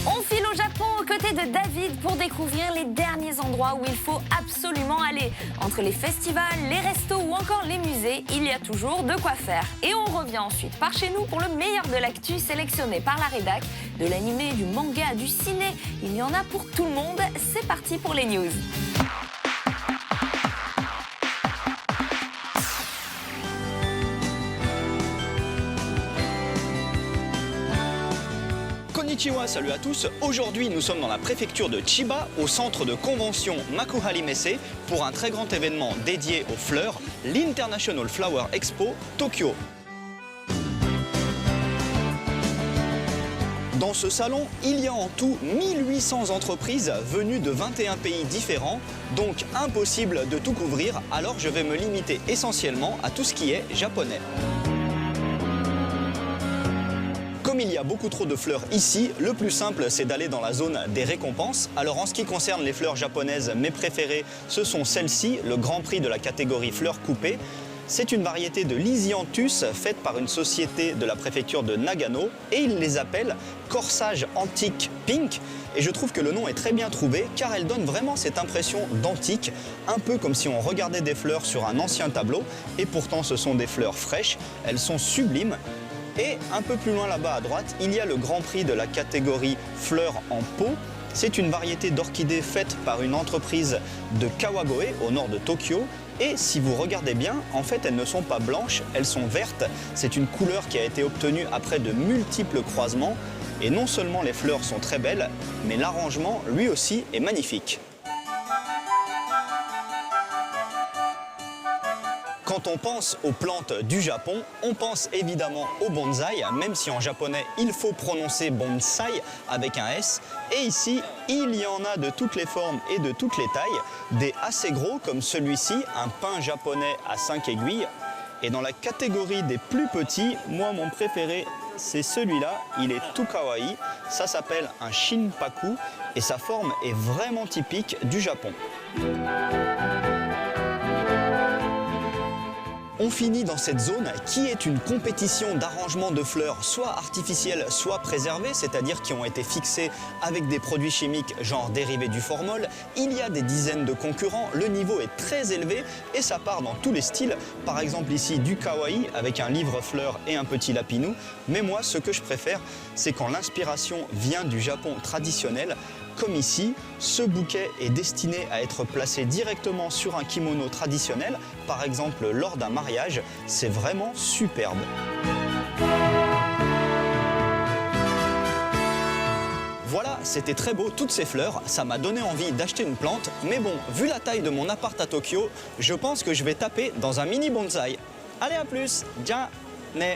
On file au Japon aux côtés de David pour découvrir les derniers endroits où il faut absolument aller. Entre les festivals, les restos ou encore les musées, il y a toujours de quoi faire. Et on revient ensuite par chez nous pour le meilleur de l'actu sélectionné par la rédac. De l'animé, du manga, du ciné, il y en a pour tout le monde. C'est parti pour les news. Konnichiwa, salut à tous. Aujourd'hui, nous sommes dans la préfecture de Chiba, au centre de convention Makuhari Messe, pour un très grand événement dédié aux fleurs, l'International Flower Expo Tokyo. Dans ce salon, il y a en tout 1800 entreprises venues de 21 pays différents, donc impossible de tout couvrir, alors je vais me limiter essentiellement à tout ce qui est japonais. Comme il y a beaucoup trop de fleurs ici, le plus simple c'est d'aller dans la zone des récompenses. Alors en ce qui concerne les fleurs japonaises, mes préférées, ce sont celles-ci, le Grand Prix de la catégorie fleurs coupées. C'est une variété de Lysianthus faite par une société de la préfecture de Nagano et ils les appellent Corsage Antique Pink. Et je trouve que le nom est très bien trouvé car elle donne vraiment cette impression d'antique, un peu comme si on regardait des fleurs sur un ancien tableau. Et pourtant ce sont des fleurs fraîches, elles sont sublimes. Et un peu plus loin là-bas à droite, il y a le Grand Prix de la catégorie fleurs en pot. C'est une variété d'orchidées faite par une entreprise de Kawagoe au nord de Tokyo. Et si vous regardez bien, en fait elles ne sont pas blanches, elles sont vertes. C'est une couleur qui a été obtenue après de multiples croisements. Et non seulement les fleurs sont très belles, mais l'arrangement lui aussi est magnifique. Quand on pense aux plantes du Japon, on pense évidemment au bonsaï, même si en japonais il faut prononcer bonsai avec un S. Et ici, il y en a de toutes les formes et de toutes les tailles, des assez gros comme celui-ci, un pin japonais à 5 aiguilles. Et dans la catégorie des plus petits, moi mon préféré c'est celui-là, il est tout kawaii, ça s'appelle un shinpaku et sa forme est vraiment typique du Japon. On finit dans cette zone qui est une compétition d'arrangement de fleurs soit artificielles, soit préservées, c'est-à-dire qui ont été fixées avec des produits chimiques genre dérivés du formol. Il y a des dizaines de concurrents, le niveau est très élevé et ça part dans tous les styles. Par exemple ici du kawaii avec un livre-fleur et un petit lapinou. Mais moi ce que je préfère c'est quand l'inspiration vient du Japon traditionnel. Comme ici, ce bouquet est destiné à être placé directement sur un kimono traditionnel, par exemple lors d'un mariage. C'est vraiment superbe. Voilà, c'était très beau, toutes ces fleurs, ça m'a donné envie d'acheter une plante, mais bon, vu la taille de mon appart à Tokyo, je pense que je vais taper dans un mini bonsaï. Allez, à plus, ja ne.